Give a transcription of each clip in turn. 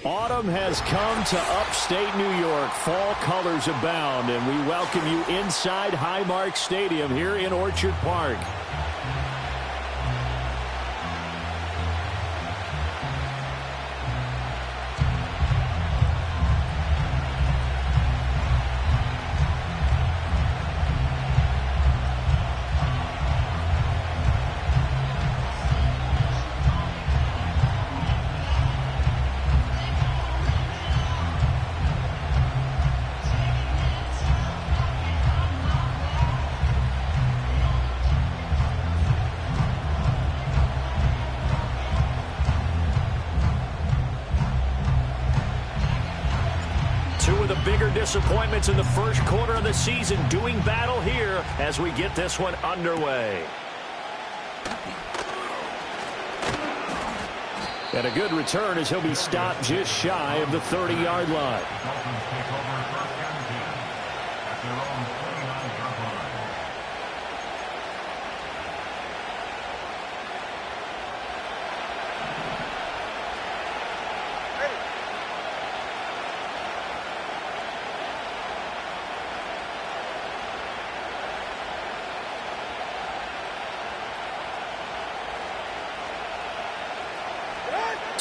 Autumn has come to upstate New York. Fall colors abound, and we welcome you inside Highmark Stadium here in Orchard Park. Disappointments in the first quarter of the season doing battle here as we get this one underway. And a good return as he'll be stopped just shy of the 30-yard line.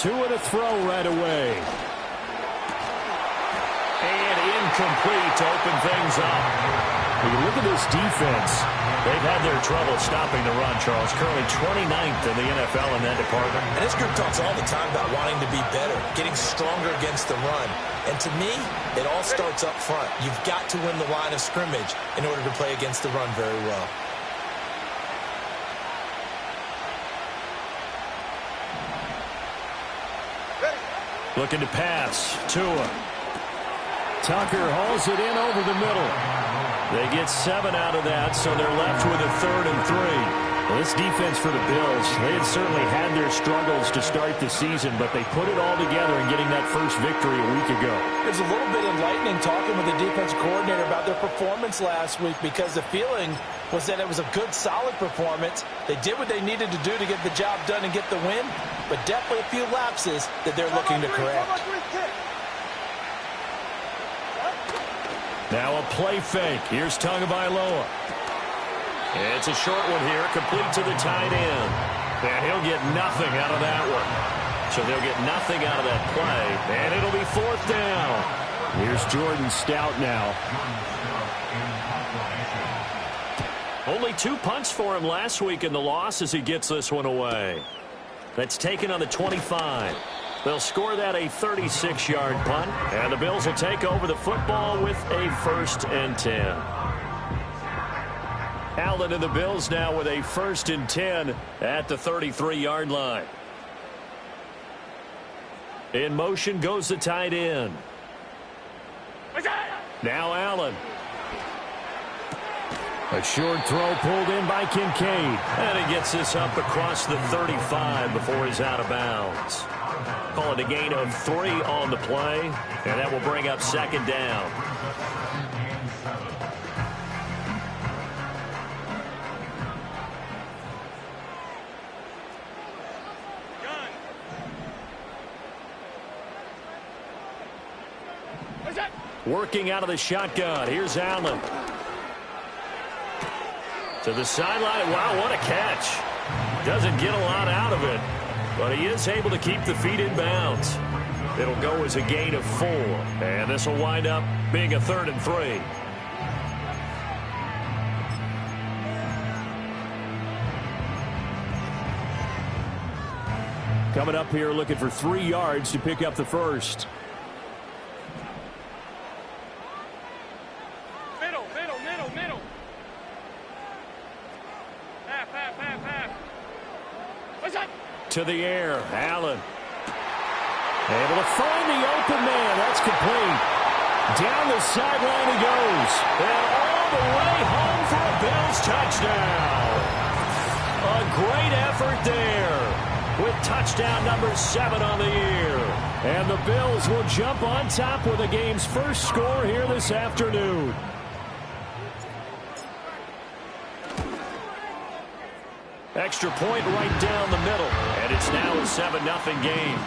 Two and a throw right away. And incomplete to open things up. When you look at this defense, they've had their trouble stopping the run, Charles. Currently 29th in the NFL in that department. And this group talks all the time about wanting to be better, getting stronger against the run. And to me, it all starts up front. You've got to win the line of scrimmage in order to play against the run very well. Looking to pass. Tua. Tucker hauls it in over the middle. They get 7 out of that, so they're left with a 3rd and 3. Well, this defense for the Bills, they had certainly had their struggles to start the season, but they put it all together in getting that first victory a week ago. It's a little bit enlightening talking with the defense coordinator about their performance last week, because the feeling was that it was a good, solid performance. They did what they needed to do to get the job done and get the win, but definitely a few lapses that they're looking to correct. Now a play fake. Here's Tagovailoa. It's a short one here, complete to the tight end. And he'll get nothing out of that one. So they'll get nothing out of that play, and it'll be 4th down. Here's Jordan Stout now. Only 2 punts for him last week in the loss as he gets this one away. That's taken on the 25. They'll score that a 36-yard punt, and the Bills will take over the football with a 1st and 10. Allen and the Bills now with a 1st and 10 at the 33-yard line. In motion goes the tight end. Now Allen. A short throw pulled in by Kincaid. And he gets this up across the 35 before he's out of bounds. Call it a gain of 3 on the play, and that will bring up 2nd down. Working out of the shotgun. Here's Allen. To the sideline. Wow, what a catch. Doesn't get a lot out of it, but he is able to keep the feet in bounds. It'll go as a gain of 4, and this will wind up being a 3rd and 3. Coming up here looking for 3 yards to pick up the first. To the air, Allen. Able to find the open man. That's complete. Down the sideline he goes. And all the way home for a Bills touchdown. A great effort there with touchdown number 7 on the year. And the Bills will jump on top with the game's first score here this afternoon. Extra point right down the middle. And And it's now a 7-0 game.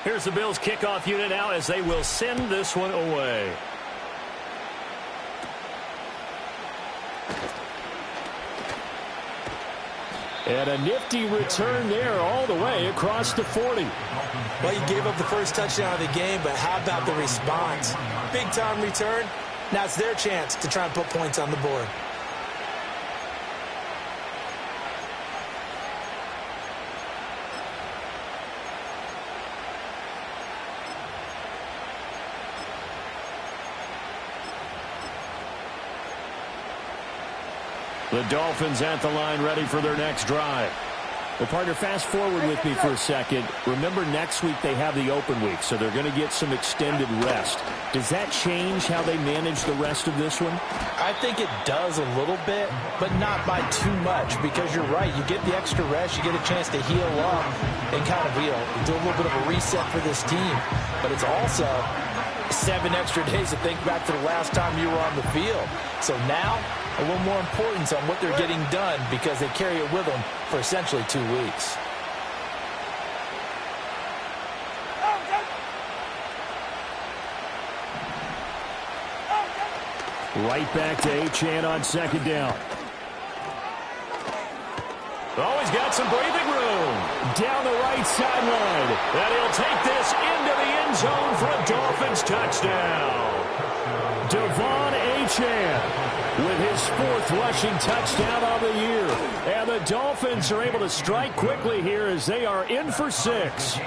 Here's the Bills kickoff unit now as they will send this one away. And a nifty return there all the way across the 40. Well, you gave up the first touchdown of the game, but how about the response? Big-time return. Now it's their chance to try and put points on the board. The Dolphins at the line ready for their next drive. Well, partner, fast forward with me for a second. Remember, next week they have the open week, so they're going to get some extended rest. Does that change how they manage the rest of this one? I think it does a little bit, but not by too much, because you're right. You get the extra rest. You get a chance to heal up and kind of do a little bit of a reset for this team. But it's also 7 extra days to think back to the last time you were on the field. So now, a little more importance on what they're getting done because they carry it with them for essentially 2 weeks. Right back to Achane on second down. Oh, he's got some breathing room. Down the right sideline. And he'll take this into the end zone for a Dolphins touchdown. Devon Achane with his 4th rushing touchdown of the year. And the Dolphins are able to strike quickly here as they are in for 6.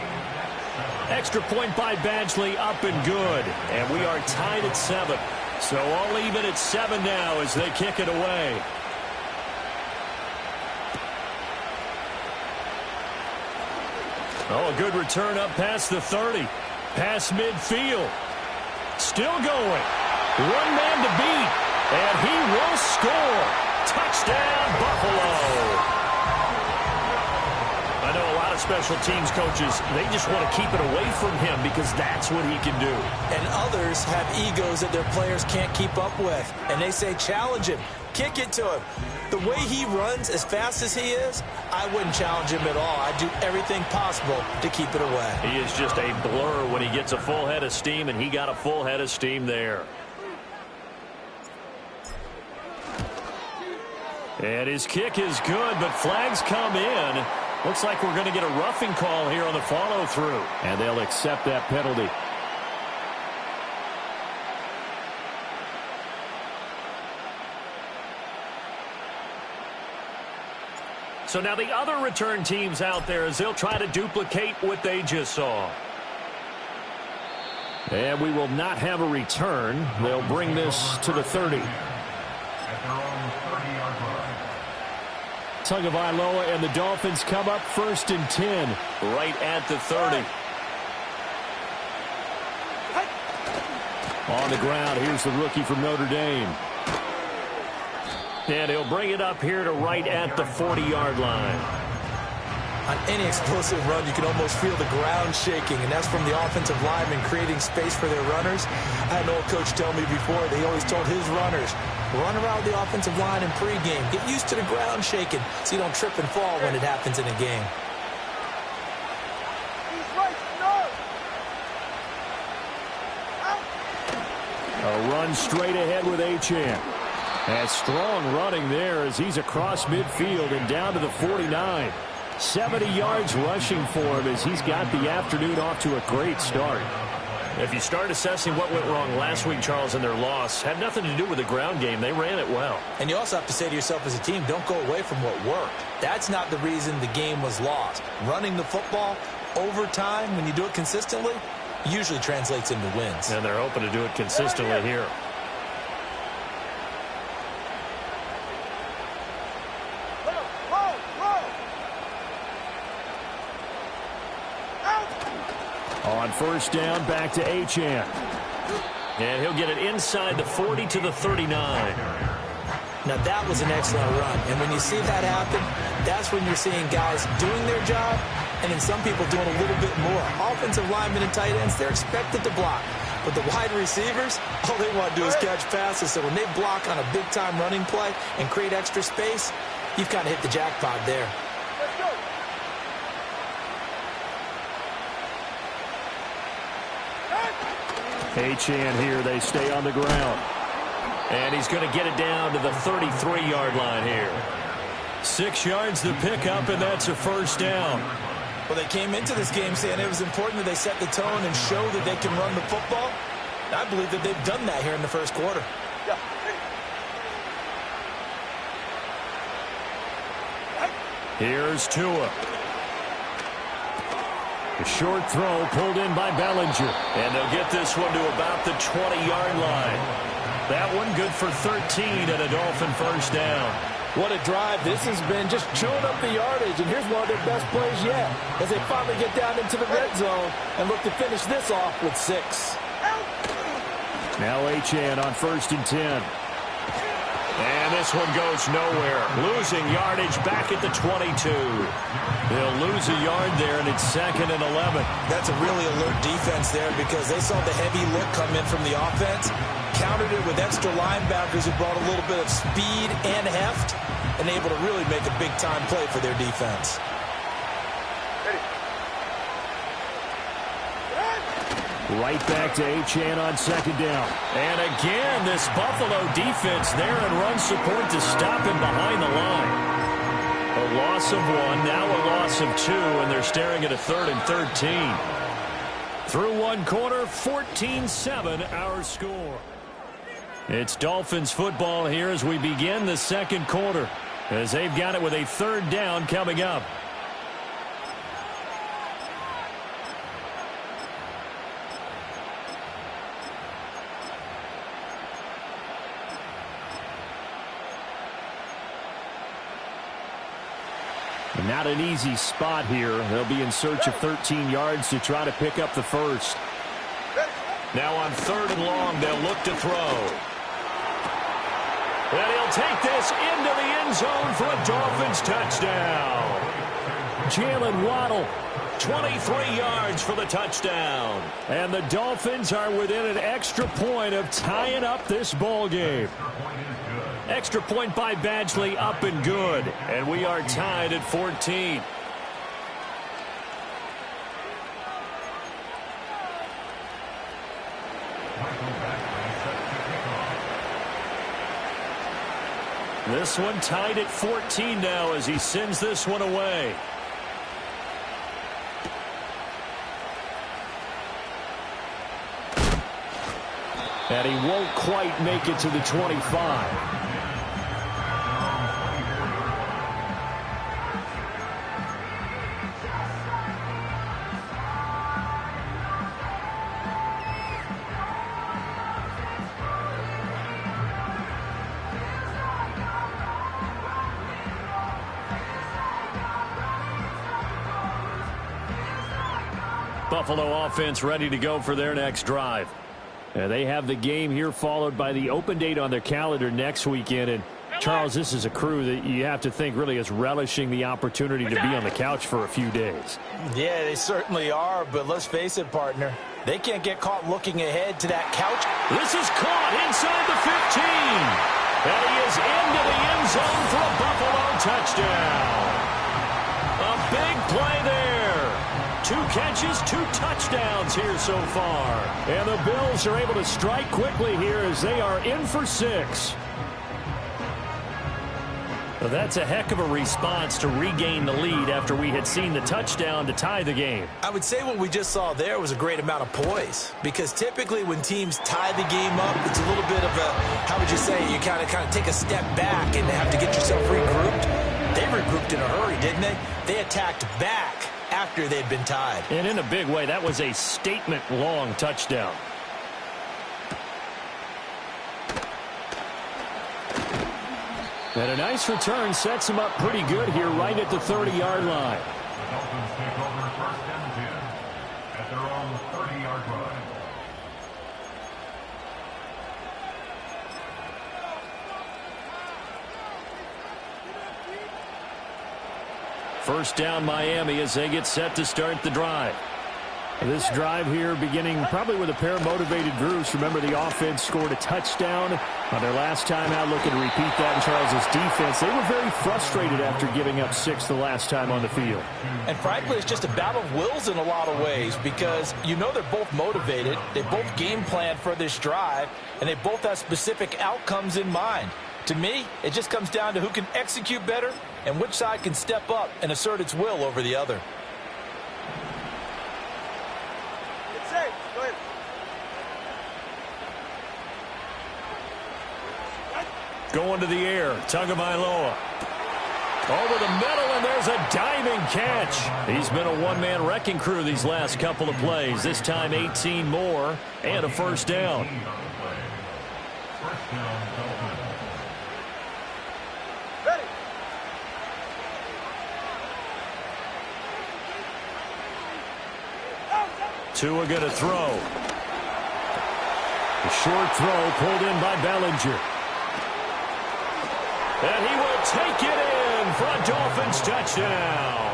Extra point by Badgley, up and good. And we are tied at 7. So all even at 7 now as they kick it away. Oh, a good return up past the 30. Past midfield. Still going. One man to beat. And he will score. Touchdown, Buffalo. I know a lot of special teams coaches, they just want to keep it away from him because that's what he can do. And others have egos that their players can't keep up with. And they say, challenge him. Kick it to him. The way he runs as fast as he is, I wouldn't challenge him at all. I'd do everything possible to keep it away. He is just a blur when he gets a full head of steam, and he got a full head of steam there. And his kick is good, but flags come in. Looks like we're going to get a roughing call here on the follow-through. And they'll accept that penalty. So now the other return teams out there as they'll try to duplicate what they just saw. And we will not have a return. They'll bring this to the 30. Tagovailoa and the Dolphins come up 1st and 10. Right at the 30. On the ground, here's the rookie from Notre Dame. And he'll bring it up here to right at the 40-yard line. On any explosive run, you can almost feel the ground shaking, and that's from the offensive linemen creating space for their runners. I had an old coach tell me before that he always told his runners, run around the offensive line in pregame. Get used to the ground shaking so you don't trip and fall when it happens in a game. A run straight ahead with Achane. And strong running there as he's across midfield and down to the 49. 70 yards rushing for him as he's got the afternoon off to a great start. If you start assessing what went wrong last week, Charles, in their loss, had nothing to do with the ground game. They ran it well. And you also have to say to yourself as a team, don't go away from what worked. That's not the reason the game was lost. Running the football over time, when you do it consistently, usually translates into wins. And they're hoping to do it consistently here. On 1st down, back to Achane. And he'll get it inside the 40 to the 39. Now, that was an excellent run. And when you see that happen, that's when you're seeing guys doing their job and then some people doing a little bit more. Offensive linemen and tight ends, they're expected to block. But the wide receivers, all they want to do is catch passes. So when they block on a big-time running play and create extra space, you've kind of hit the jackpot there. Achane here. They stay on the ground. And he's going to get it down to the 33-yard line here. 6 yards to pick up, and that's a first down. Well, they came into this game saying it was important that they set the tone and show that they can run the football. I believe that they've done that here in the first quarter. Here's Tua. A short throw pulled in by Bellinger. And they'll get this one to about the 20-yard line. That one good for 13 and a Dolphin first down. What a drive. This has been just chewing up the yardage. And here's one of their best plays yet as they finally get down into the red zone and look to finish this off with 6. Now Achane on 1st and 10. And this one goes nowhere. Losing yardage back at the 22. They'll lose a yard there, and it's 2nd and 11. That's a really alert defense there because they saw the heavy look come in from the offense, countered it with extra linebackers who brought a little bit of speed and heft, and able to really make a big-time play for their defense. Right back to Achane on 2nd down. And again, this Buffalo defense there and run support to stop him behind the line. A loss of 1, now a loss of 2, and they're staring at a 3rd and 13. Through 1 quarter, 14-7 our score. It's Dolphins football here as we begin the 2nd quarter, as they've got it with a 3rd down coming up. Not an easy spot here. They'll be in search of 13 yards to try to pick up the first. Now on 3rd and long, they'll look to throw. And he'll take this into the end zone for a Dolphins touchdown. Jalen Waddle, 23 yards for the touchdown. And the Dolphins are within an extra point of tying up this ball game. Extra point by Badgley, up and good. And we are tied at 14. This one tied at 14 now as he sends this one away. And he won't quite make it to the 25. Buffalo offense ready to go for their next drive. They have the game here followed by the open date on their calendar next weekend. And Charles, this is a crew that you have to think really is relishing the opportunity to be on the couch for a few days. Yeah, they certainly are. But let's face it, partner, they can't get caught looking ahead to that couch. This is caught inside the 15. And he is into the end zone for a Buffalo touchdown. A big play there. 2 catches, 2 touchdowns here so far. And the Bills are able to strike quickly here as they are in for 6. Well, that's a heck of a response to regain the lead after we had seen the touchdown to tie the game. I would say what we just saw there was a great amount of poise, because typically when teams tie the game up, it's a little bit of a, how would you say, you kind of take a step back and have to get yourself regrouped. They regrouped in a hurry, didn't they? They attacked back after they'd been tied. And in a big way, that was a statement-long touchdown. And a nice return sets him up pretty good here right at the 30-yard line. The Dolphins take over 1st and 10 at their own 30-yard line. First down Miami as they get set to start the drive. This drive here beginning probably with a pair of motivated groups. Remember, the offense scored a touchdown on their last time out, looking to repeat that in Charles's defense. They were very frustrated after giving up 6 the last time on the field. And frankly, it's just a battle of wills in a lot of ways because you know they're both motivated. They both game plan for this drive, and they both have specific outcomes in mind. To me, it just comes down to who can execute better and which side can step up and assert its will over the other. Going to the air, Tagovailoa. Over the middle, and there's a diving catch. He's been a one-man wrecking crew these last couple of plays. This time 18 more and a first down. Tua going to throw. A short throw pulled in by Bellinger. And he will take it in for a Dolphins touchdown.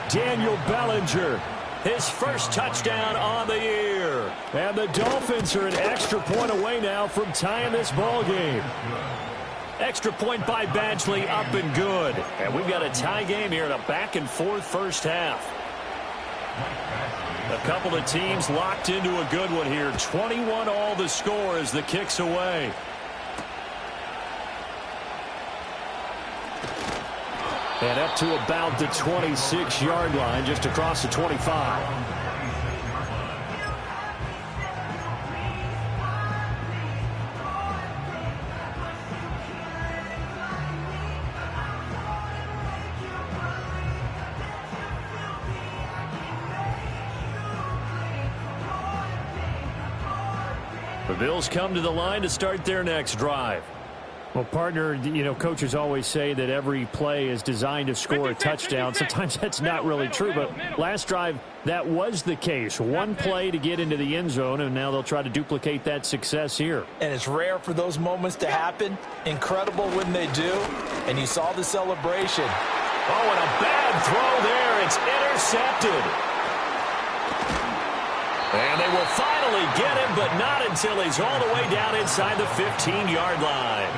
Daniel Bellinger, his first touchdown on the year. And the Dolphins are an extra point away now from tying this ball game. Extra point by Badgley, up and good. And we've got a tie game here in a back-and-forth first half. A couple of teams locked into a good one here. 21 all the score as the kick's away. And up to about the 26-yard line, just across the 25. The Bills come to the line to start their next drive. Well, partner, you know, coaches always say that every play is designed to score a touchdown. Sometimes that's not really true, but last drive, that was the case. One play to get into the end zone, and now they'll try to duplicate that success here. And it's rare for those moments to happen. Incredible when they do, and you saw the celebration. Oh, and a bad throw there. It's intercepted. And they will finally get him, but not until he's all the way down inside the 15-yard line.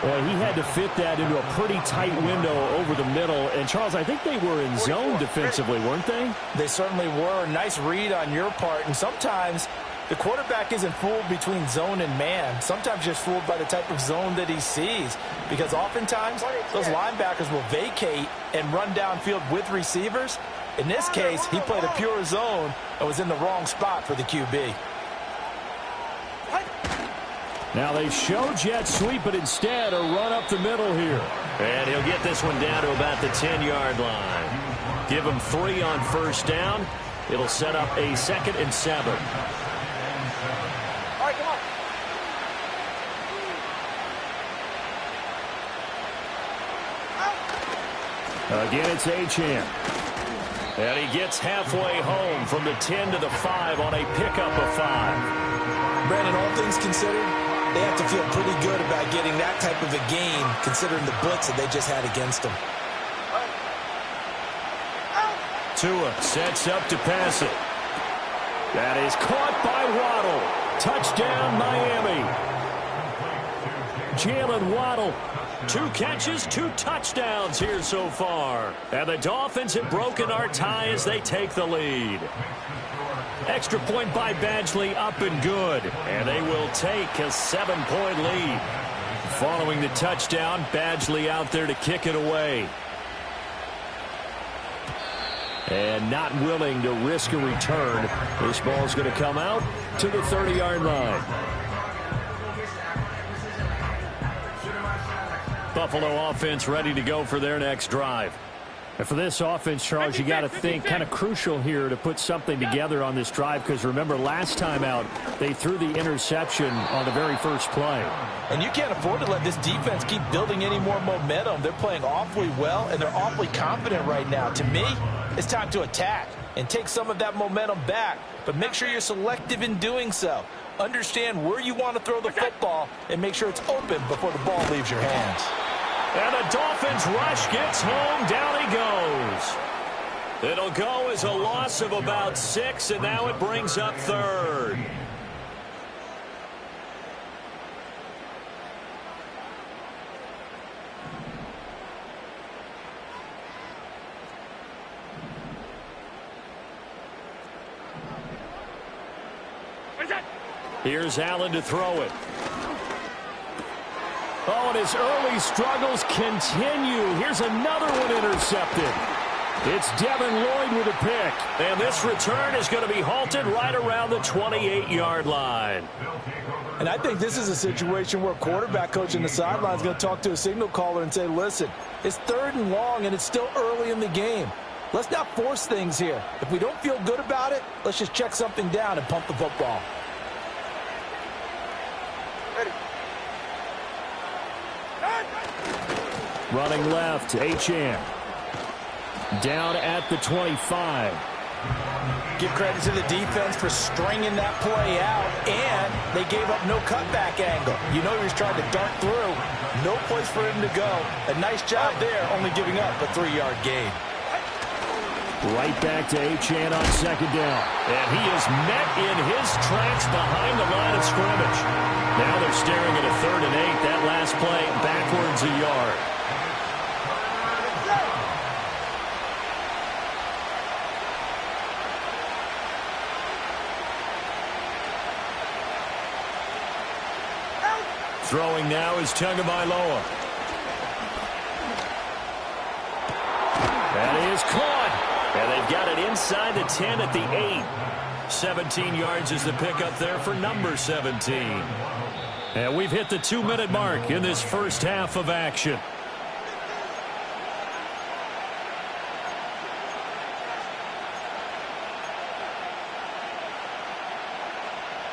Well, he had to fit that into a pretty tight window over the middle. And, Charles, I think they were in zone defensively, weren't they? They certainly were. Nice read on your part. And sometimes the quarterback isn't fooled between zone and man. Sometimes just fooled by the type of zone that he sees. Because oftentimes those linebackers will vacate and run downfield with receivers. In this case, he played a pure zone and was in the wrong spot for the QB. Now they show jet sweep, but instead a run up the middle here. And he'll get this one down to about the 10-yard line. Give him 3 on first down. It'll set up a 2nd and 7. All right, come on. Again, it's Achane. And he gets halfway home from the 10 to the 5 on a pickup of 5. Brandon, all things considered, they have to feel pretty good about getting that type of a gain, considering the blitz that they just had against them. Tua sets up to pass it. That is caught by Waddle. Touchdown, Miami. Jalen Waddle. 2 catches, 2 touchdowns here so far. And the Dolphins have broken our tie as they take the lead. Extra point by Badgley, up and good. And they will take a 7-point lead. Following the touchdown, Badgley out there to kick it away. And not willing to risk a return. This ball's going to come out to the 30-yard line. Buffalo offense ready to go for their next drive. And for this offense, Charles, you got to think kind of crucial here to put something together on this drive, because remember last time out they threw the interception on the very first play. And you can't afford to let this defense keep building any more momentum. They're playing awfully well, and they're awfully confident right now. To me, it's time to attack and take some of that momentum back, but make sure you're selective in doing so. Understand where you want to throw the football and make sure it's open before the ball leaves your hands. And the Dolphins rush gets home. Down he goes. It'll go as a loss of about 6, and now it brings up third. Here's Allen to throw it. Oh, and his early struggles continue. Here's another one intercepted. It's Devin Lloyd with a pick. And this return is going to be halted right around the 28-yard line. And I think this is a situation where a quarterback coach in the sideline is going to talk to a signal caller and say, listen, it's 3rd and long, and it's still early in the game. Let's not force things here. If we don't feel good about it, let's just check something down and pump the football. Running left, Achane. Down at the 25. Give credit to the defense for stringing that play out, and they gave up no cutback angle. You know he was trying to dart through. No place for him to go. A nice job there, only giving up a 3-yard gain. Right back to Achane on 2nd down. And he is met in his tracks behind the line of scrimmage. Now they're staring at a 3rd and 8. That last play backwards a yard. Throwing now is Tagovailoa. That is caught. And they've got it inside the 10 at the 8. 17 yards is the pickup there for number 17. And we've hit the 2-minute mark in this first half of action.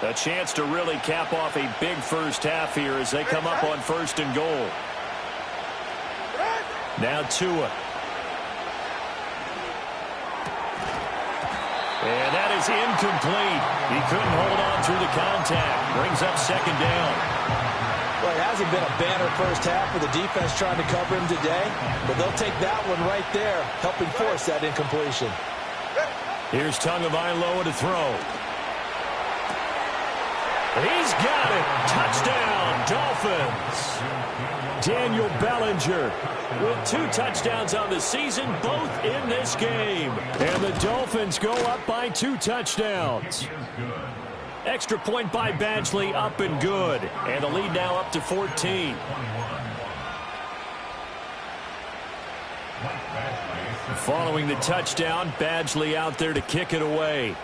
A chance to really cap off a big first half here as they come up on 1st and goal. Now Tua. And that is incomplete. He couldn't hold on through the contact. Brings up 2nd down. Well, it hasn't been a banner first half for the defense trying to cover him today, but they'll take that one right there, helping force that incompletion. Here's Tagovailoa to throw. He's got it. Touchdown, Dolphins. Daniel Bellinger with 2 touchdowns on the season, both in this game. And the Dolphins go up by 2 touchdowns. Extra point by Badgley, up and good. And the lead now up to 14. Following the touchdown, Badgley out there to kick it away.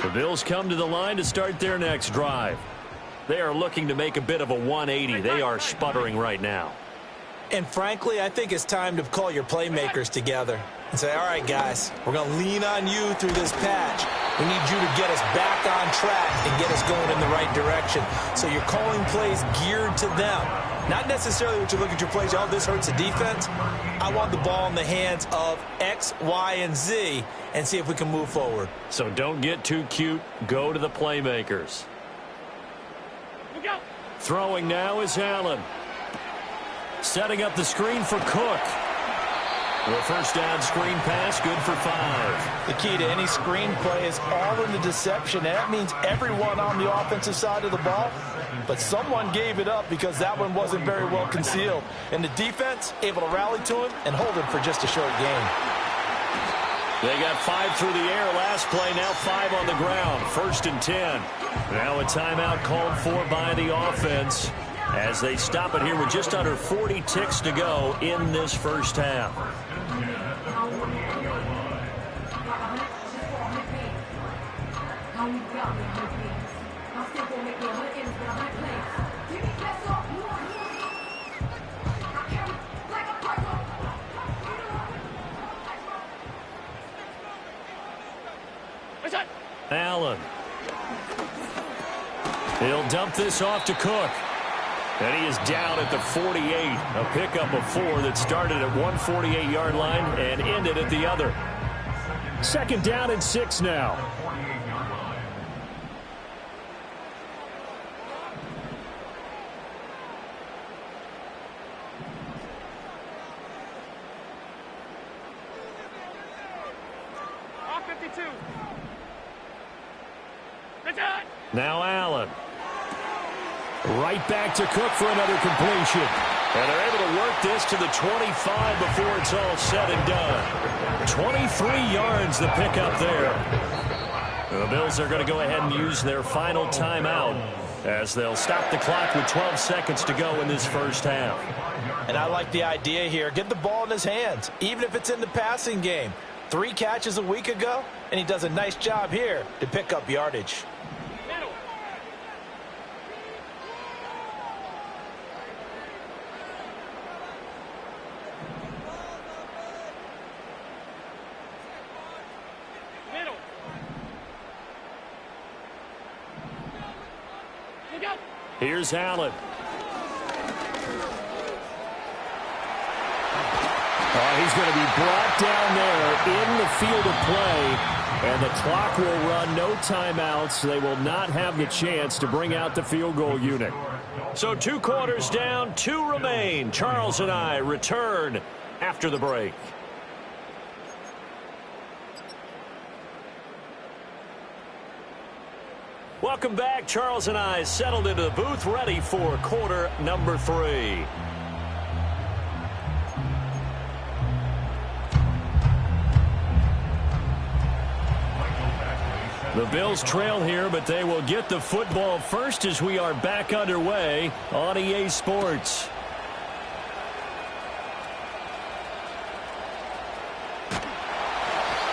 The Bills come to the line to start their next drive. They are looking to make a bit of a 180. They are sputtering right now. And frankly, I think it's time to call your playmakers together and say, all right, guys, we're going to lean on you through this patch. We need you to get us back on track and get us going in the right direction. So you're calling plays geared to them. Not necessarily what you look at your plays, oh, this hurts the defense. I want the ball in the hands of X, Y, and Z and see if we can move forward. So don't get too cute. Go to the playmakers. Throwing now is Allen. Setting up the screen for Cook. The first down screen pass, good for 5. The key to any screen play is all in the deception, and that means everyone on the offensive side of the ball. But someone gave it up because that one wasn't very well concealed. And the defense able to rally to him and hold him for just a short gain. They got 5 through the air last play, now 5 on the ground. 1st and 10. Now a timeout called for by the offense as they stop it here with just under 40 ticks to go in this first half. Allen. He'll dump this off to Cook. And he is down at the 48. A pickup of 4 that started at one 48-yard line and ended at the other. 2nd down and 6 now. Now Allen. Right back to Cook for another completion. And they're able to work this to the 25 before it's all said and done. 23 yards the pickup there. The Bills are going to go ahead and use their final timeout as they'll stop the clock with 12 seconds to go in this first half. And I like the idea here. Get the ball in his hands, even if it's in the passing game. 3 catches a week ago, and he does a nice job here to pick up yardage. Here's Allen. He's going to be brought down there in the field of play, and the clock will run. No timeouts. They will not have the chance to bring out the field goal unit. So 2 quarters down, 2 remain. Charles and I return after the break. Welcome back. Charles and I settled into the booth, ready for quarter number 3. The Bills trail here, but they will get the football first as we are back underway on EA Sports.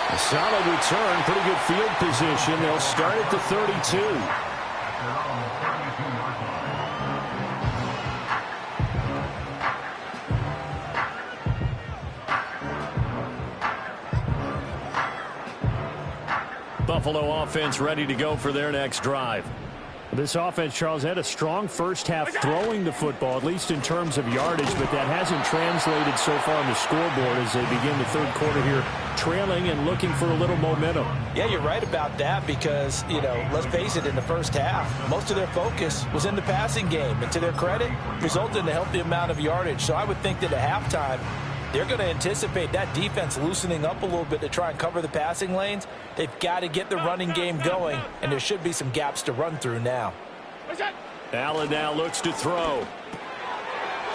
A solid return, pretty good field position. They'll start at the 32. Buffalo offense ready to go for their next drive. This offense, Charles, had a strong first half throwing the football, at least in terms of yardage, but that hasn't translated so far on the scoreboard as they begin the third quarter here, trailing and looking for a little momentum. Yeah, you're right about that because, you know, let's face it, in the first half, most of their focus was in the passing game. And to their credit, resulted in a healthy amount of yardage. So I would think that at halftime, they're going to anticipate that defense loosening up a little bit to try and cover the passing lanes. They've got to get the running game going, and there should be some gaps to run through now. Allen now looks to throw.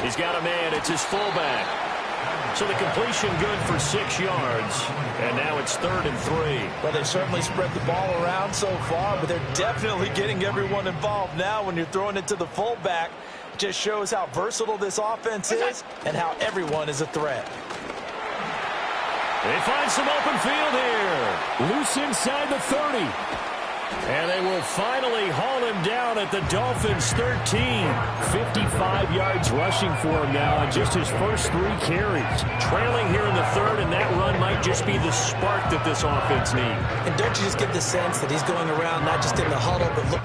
He's got a man. It's his fullback. So the completion good for 6 yards, and now it's 3rd and 3. Well, they certainly spread the ball around so far, but they're definitely getting everyone involved now when you're throwing it to the fullback. Just shows how versatile this offense is and how everyone is a threat. They find some open field here. Loose inside the 30. And they will finally haul him down at the Dolphins' 13. 55 yards rushing for him now on just his first 3 carries. Trailing here in the 3rd, and that run might just be the spark that this offense needs. And don't you just get the sense that he's going around not just in the huddle, but look.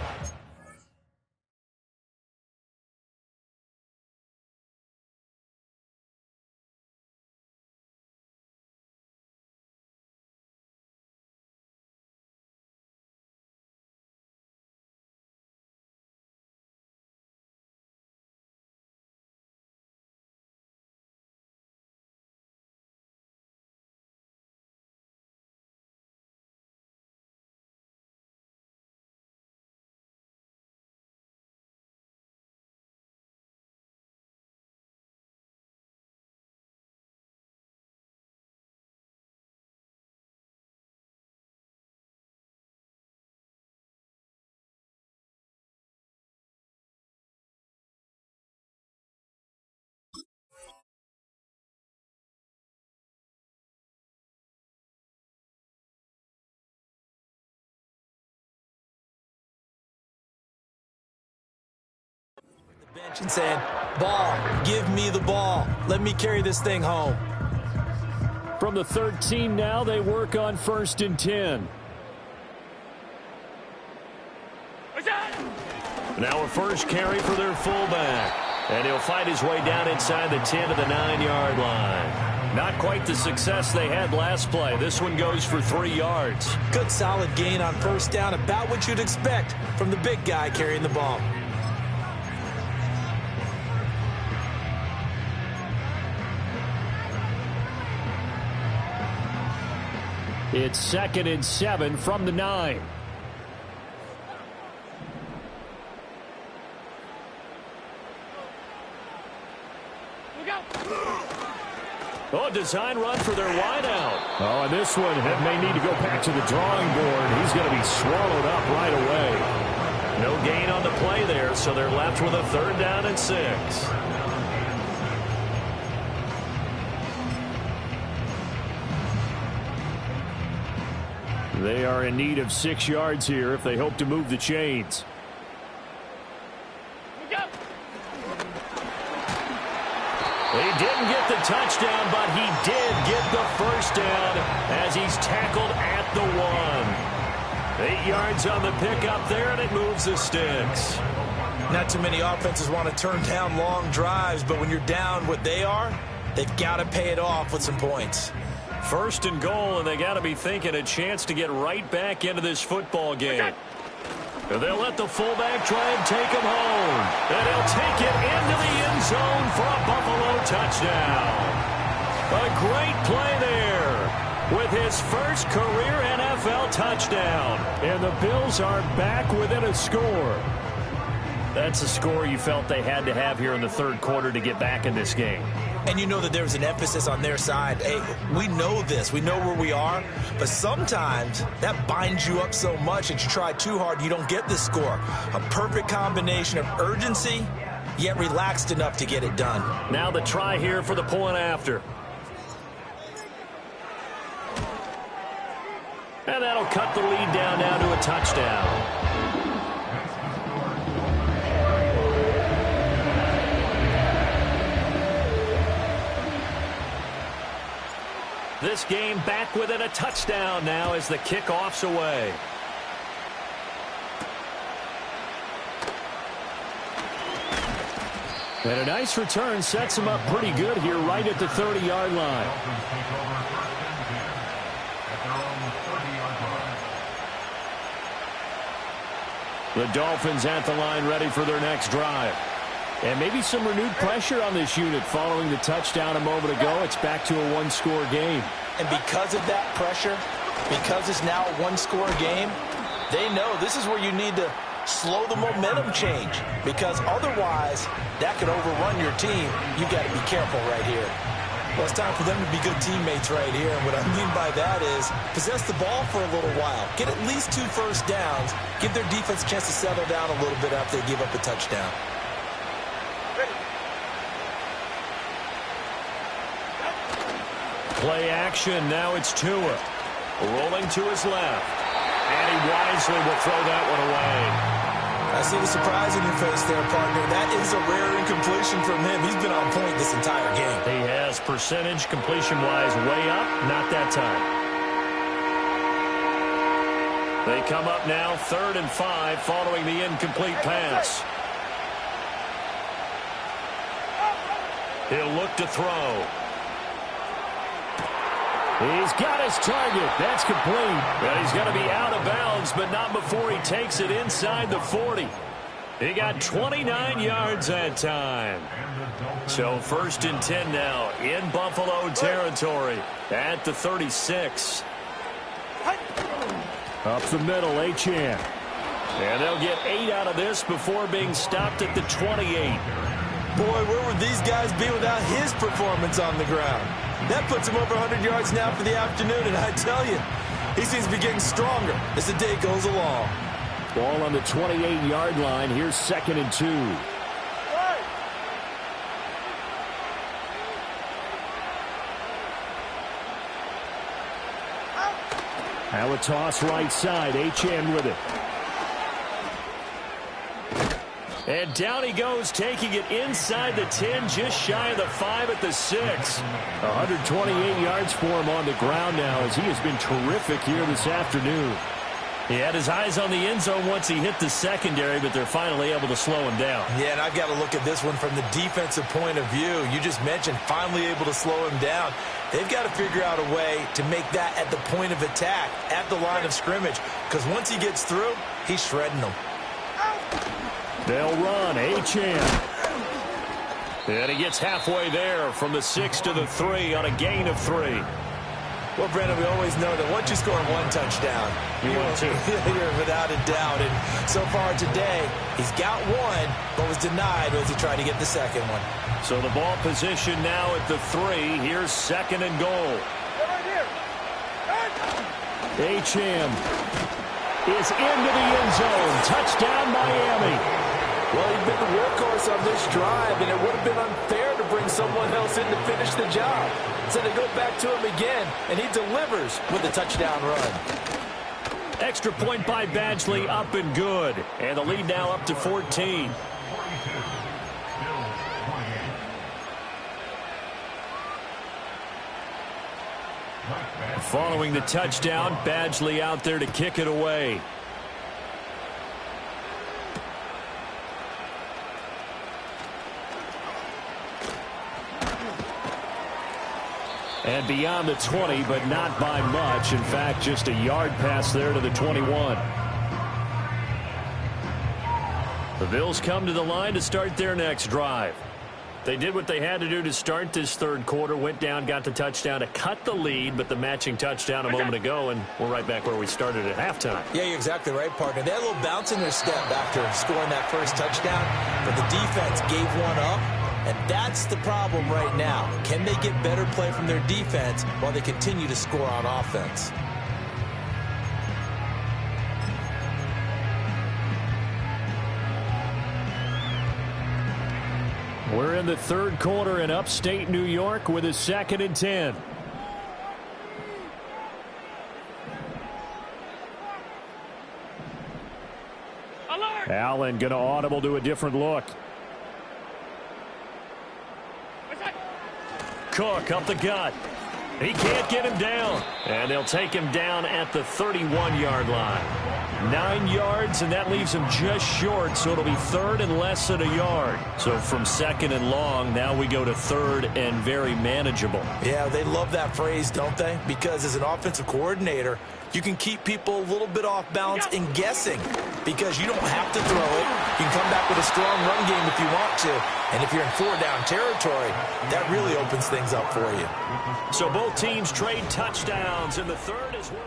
Bench and saying, ball, give me the ball. Let me carry this thing home. From the 13 now, they work on 1st and 10. Now a first carry for their fullback. And he'll fight his way down inside the 10 to the 9-yard line. Not quite the success they had last play. This one goes for 3 yards. Good solid gain on first down, about what you'd expect from the big guy carrying the ball. It's 2nd and 7 from the 9. Oh, design run for their wideout. Oh, and this one may need to go back to the drawing board. He's going to be swallowed up right away. No gain on the play there, so they're left with a 3rd down and 6. They are in need of 6 yards here if they hope to move the chains. He didn't get the touchdown, but he did get the first down as he's tackled at the 1. 8 yards on the pickup there, and it moves the sticks. Not too many offenses want to turn down long drives, but when you're down what they are, they've got to pay it off with some points. 1st and goal, and they got to be thinking a chance to get right back into this football game. They'll let the fullback try and take him home. And he'll take it into the end zone for a Buffalo touchdown. A great play there with his first career NFL touchdown. And the Bills are back within a score. That's a score you felt they had to have here in the 3rd quarter to get back in this game. And you know that there's an emphasis on their side. Hey, we know this. We know where we are. But sometimes that binds you up so much that you try too hard, you don't get this score. A perfect combination of urgency, yet relaxed enough to get it done. Now the try here for the point after. And that'll cut the lead down now to a touchdown. This game back within a touchdown now as the kickoff's away. And a nice return sets him up pretty good here right at the 30-yard line. The Dolphins at the line ready for their next drive. And maybe some renewed pressure on this unit following the touchdown a moment ago. It's back to a 1-score game. And because of that pressure, because it's now a 1-score game, they know this is where you need to slow the momentum change. Because otherwise, that could overrun your team. You've got to be careful right here. Well, it's time for them to be good teammates right here. And what I mean by that is possess the ball for a little while. Get at least 2 first downs. Give their defense a chance to settle down a little bit after they give up a touchdown. Play action. Now it's Tua. Rolling to his left. And he wisely will throw that one away. I see the surprise in your face there, partner. That is a rare incompletion from him. He's been on point this entire game. He has percentage completion-wise way up. Not that time. They come up now 3rd and 5 following the incomplete pass. He'll look to throw. He's got his target. That's complete. Well, he's going to be out of bounds, but not before he takes it inside the 40. He got 29 yards that time. So 1st and 10 now in Buffalo territory at the 36. Up the middle, Achane. And they'll get 8 out of this before being stopped at the 28. Boy, where would these guys be without his performance on the ground? That puts him over 100 yards now for the afternoon, and I tell you, he seems to be getting stronger as the day goes along. Ball on the 28-yard line. Here's 2nd and 2. Now a toss right side. Achane with it. And down he goes, taking it inside the 10, just shy of the 5 at the 6. 128 yards for him on the ground now as he has been terrific here this afternoon. He had his eyes on the end zone once he hit the secondary, but they're finally able to slow him down. Yeah, and I've got to look at this one from the defensive point of view. You just mentioned finally able to slow him down. They've got to figure out a way to make that at the point of attack, at the line of scrimmage, because once he gets through, he's shredding them. They'll run. Achane. And he gets halfway there from the 6 to the 3 on a gain of 3. Well, Brandon, we always know that once you score one touchdown, you're without a doubt. And so far today, he's got one, but was denied as he tried to get the second one. So the ball position now at the 3. Here's 2nd and goal. Achane is into the end zone. Touchdown, Miami. Well, he's been the workhorse on this drive, and it would have been unfair to bring someone else in to finish the job. So they go back to him again, and he delivers with a touchdown run. Extra point by Badgley, up and good. And the lead now up to 14. Following the touchdown, Badgley out there to kick it away. And beyond the 20, but not by much. In fact, just a yard pass there to the 21. The Bills come to the line to start their next drive. They did what they had to do to start this third quarter, went down, got the touchdown to cut the lead, but the matching touchdown a moment ago, and we're right back where we started at halftime. Yeah, you're exactly right, partner. They had a little bounce in their step after scoring that first touchdown, but the defense gave one up, and that's the problem right now. Can they get better play from their defense while they continue to score on offense? We're in the third quarter in upstate New York with a 2nd and 10. Alert. Allen going to audible to a different look. Cook up the gut. He can't get him down. And they'll take him down at the 31-yard line. 9 yards, and that leaves him just short, so it'll be 3rd and less than a yard. So from 2nd and long, now we go to 3rd and very manageable. Yeah, they love that phrase, don't they? Because as an offensive coordinator, you can keep people a little bit off balance and guessing because you don't have to throw it. You can come back with a strong run game if you want to. And if you're in 4-down territory, that really opens things up for you. So both teams trade touchdowns in the third as well.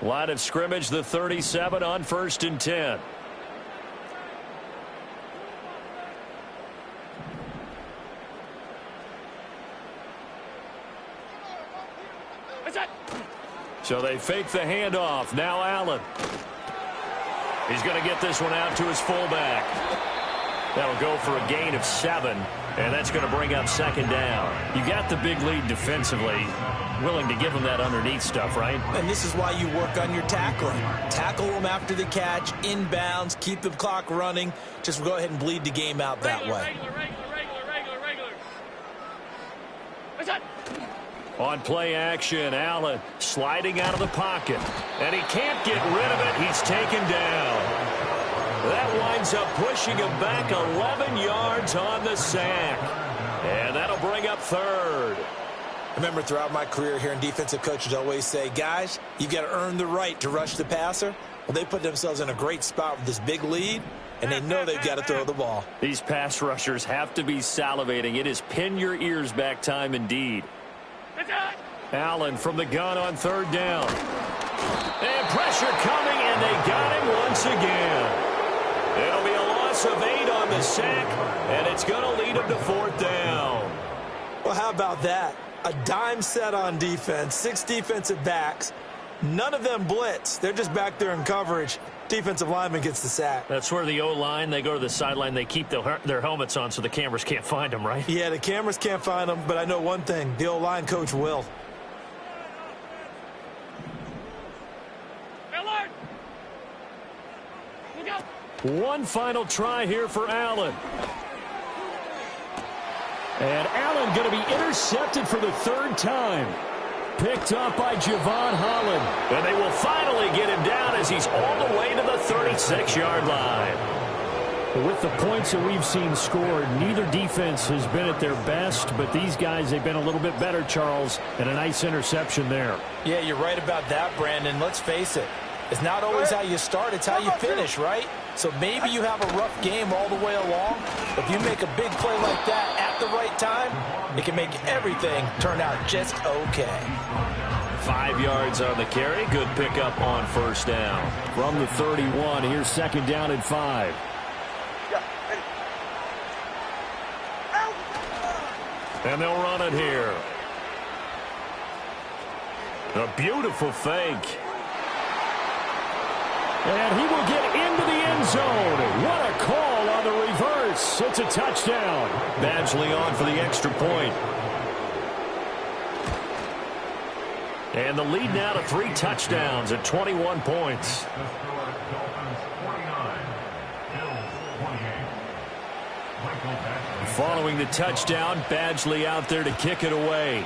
Line of scrimmage, the 37 on 1st and 10. So they fake the handoff. Now Allen. He's going to get this one out to his fullback. That'll go for a gain of 7, and that's going to bring up 2nd down. You got the big lead defensively. Willing to give them that underneath stuff, right? And this is why you work on your tackling. Tackle them after the catch, inbounds, keep the clock running. Just go ahead and bleed the game out that way. On play action, Allen sliding out of the pocket. And he can't get rid of it. He's taken down. That winds up pushing him back 11 yards on the sack. And that'll bring up 3rd. I remember throughout my career hearing defensive coaches always say, guys, you've got to earn the right to rush the passer. Well, they put themselves in a great spot with this big lead, and they know they've got to throw the ball. These pass rushers have to be salivating. It is pin your ears back time indeed. Allen from the gun on 3rd down. And pressure coming, and they got him once again. It'll be a loss of 8 on the sack, and it's going to lead him to 4th down. Well, how about that? A dime set on defense, 6 defensive backs. None of them blitz. They're just back there in coverage. Defensive lineman gets the sack. That's where the O-line, they go to the sideline, they keep their helmets on so the cameras can't find them, right? Yeah, the cameras can't find them, but I know one thing. The O-line coach will. One final try here for Allen. And Allen going to be intercepted for the third time. Picked up by Javon Holland. And they will finally get him down as he's all the way to the 36-yard line. With the points that we've seen scored, neither defense has been at their best, but these guys, they've been a little bit better, Charles, and a nice interception there. Yeah, you're right about that, Brandon. Let's face it. It's not always how you start, it's how you finish, right? So maybe you have a rough game all the way along. If you make a big play like that at the right time, it can make everything turn out just okay. 5 yards on the carry. Good pickup on first down. From the 31, here's second down and 5. And they'll run it here. A beautiful fake. And he will get into the end zone. What a call on the reverse. It's a touchdown. Badgley on for the extra point. And the lead now to 3 touchdowns at 21 points. Following the touchdown, Badgley out there to kick it away.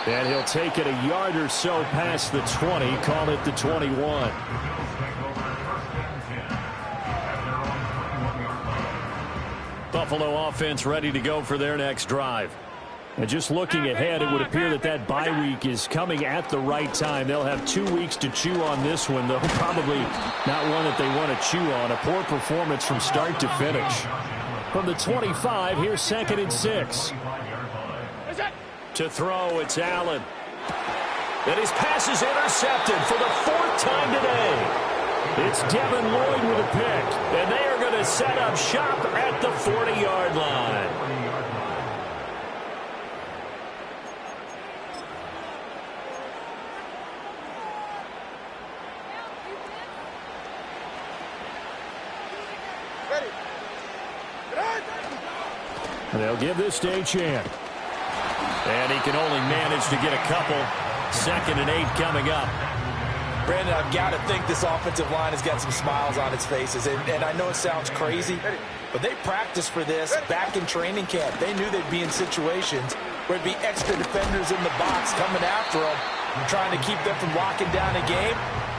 And he'll take it a yard or so past the 20, call it the 21. Buffalo offense ready to go for their next drive. And just looking ahead, it would appear that that bye week is coming at the right time. They'll have 2 weeks to chew on this one, though probably not one that they want to chew on. A poor performance from start to finish. From the 25, here's second and 6. To throw, it's Allen. And his pass is intercepted for the 4th time today. It's Devin Lloyd with a pick. And they are going to set up shop at the 40-yard line. They'll give this to Achane. And he can only manage to get a couple. 2nd and 8 coming up. Brandon, I've got to think this offensive line has got some smiles on its faces. And I know it sounds crazy, but they practiced for this back in training camp. They knew they'd be in situations where it'd be extra defenders in the box coming after them and trying to keep them from locking down a game.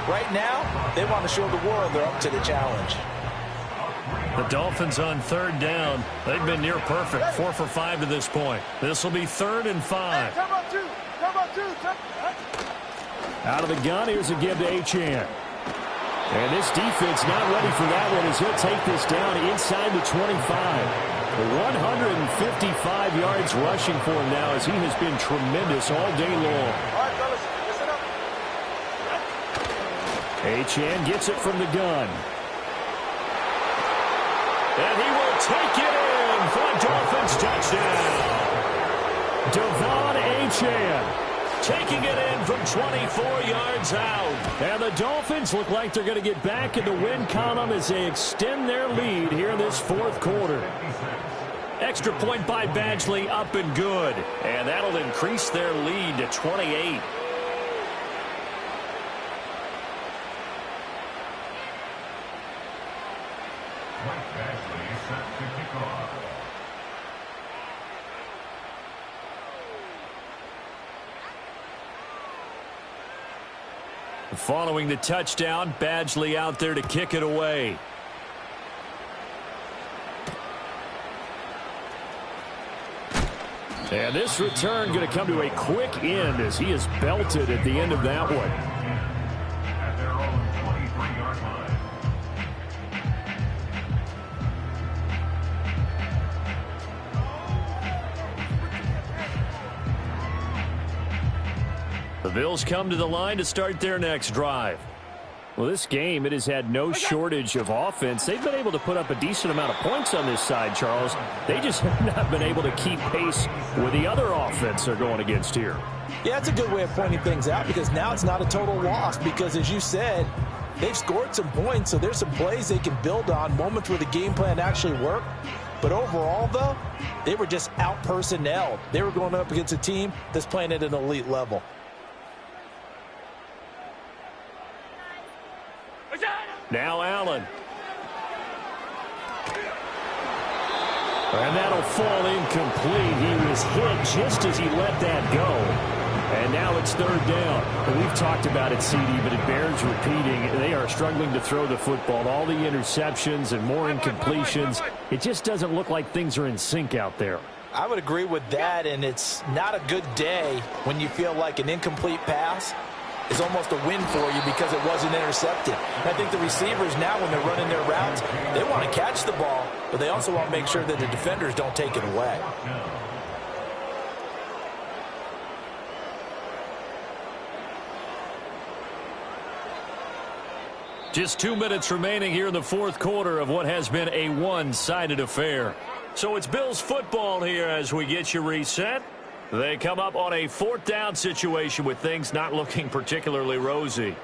Right now, they want to show the world they're up to the challenge. The Dolphins on 3rd down. They've been near perfect. 4 for 5 to this point. This will be 3rd and 5. Out of the gun, here's a give to Achane. And this defense not ready for that one as he'll take this down inside the 25. 155 yards rushing for him now as he has been tremendous all day long. Achane gets it from the gun. And he will take it in for a Dolphins touchdown. Devon Achane taking it in from 24 yards out. And the Dolphins look like they're going to get back in the win column as they extend their lead here in this 4th quarter. Extra point by Badgley up and good. And that'll increase their lead to 28. Following the touchdown, Badgley out there to kick it away. And this return going to come to a quick end as he is belted at the end of that one. At their own 23-yard line. The Bills come to the line to start their next drive. Well, this game, it has had no shortage of offense. They've been able to put up a decent amount of points on this side, Charles. They just have not been able to keep pace with the other offense they're going against here. Yeah, that's a good way of pointing things out because now it's not a total loss because, as you said, they've scored some points, so there's some plays they can build on, moments where the game plan actually worked. But overall, though, they were just out-personnelled. They were going up against a team that's playing at an elite level. Now Allen. And that'll fall incomplete. He was hit just as he let that go. And now it's third down. And we've talked about it, CD, but it bears repeating. They are struggling to throw the football. All the interceptions and more incompletions. It just doesn't look like things are in sync out there. I would agree with that, and it's not a good day when you feel like an incomplete pass is almost a win for you because it wasn't intercepted. And I think the receivers now, when they're running their routes, they want to catch the ball, but they also want to make sure that the defenders don't take it away. Just 2 minutes remaining here in the fourth quarter of what has been a one-sided affair. So it's Bills football here as we get you reset. They come up on a fourth down situation with things not looking particularly rosy.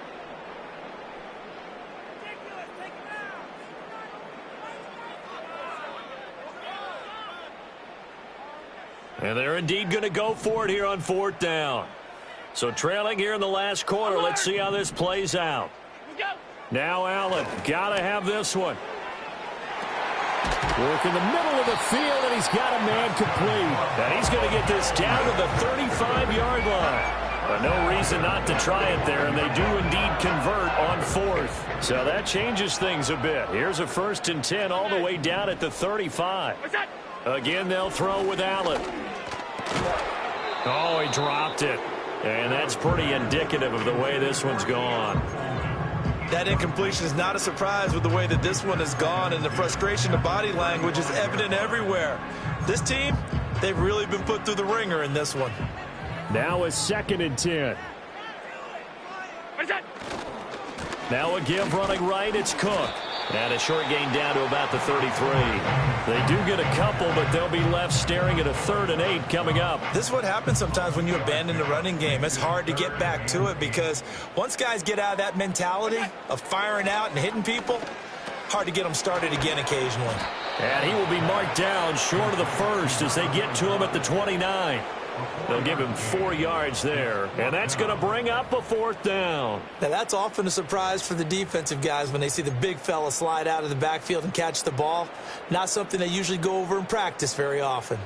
And they're indeed going to go for it here on fourth down. So trailing here in the last quarter, let's see how this plays out. Now Allen, got to have this one. Work in the middle of the field, and he's got a man complete. And he's going to get this down to the 35-yard line. But no reason not to try it there, and they do indeed convert on fourth. So that changes things a bit. Here's a 1st and 10 all the way down at the 35. Again, they'll throw with Allen. Oh, he dropped it. And that's pretty indicative of the way this one's gone. That incompletion is not a surprise with the way that this one has gone, and the frustration of body language is evident everywhere. This team, they've really been put through the ringer in this one. Now a 2nd and 10. Now a give running right, it's Cook. And a short gain down to about the 33. They do get a couple, but they'll be left staring at a 3rd and 8 coming up. This is what happens sometimes when you abandon the running game. It's hard to get back to it because once guys get out of that mentality of firing out and hitting people, hard to get them started again occasionally. And he will be marked down short of the first as they get to him at the 29. They'll give him 4 yards there, and that's going to bring up a 4th down. Now, that's often a surprise for the defensive guys when they see the big fella slide out of the backfield and catch the ball. Not something they usually go over in practice very often.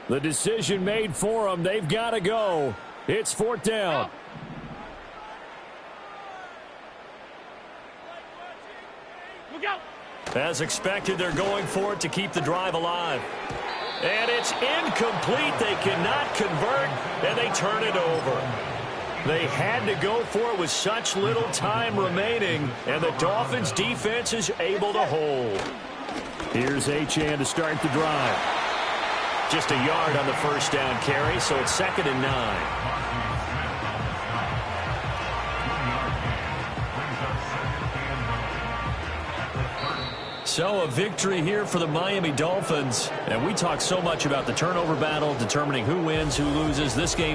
The decision made for them. They've got to go. It's 4th down. As expected, they're going for it to keep the drive alive. And it's incomplete. They cannot convert, and they turn it over. They had to go for it with such little time remaining, and the Dolphins' defense is able to hold. Here's Achane to start the drive. Just a yard on the first down carry, so it's 2nd and 9. So a victory here for the Miami Dolphins. And we talk so much about the turnover battle, determining who wins, who loses. This game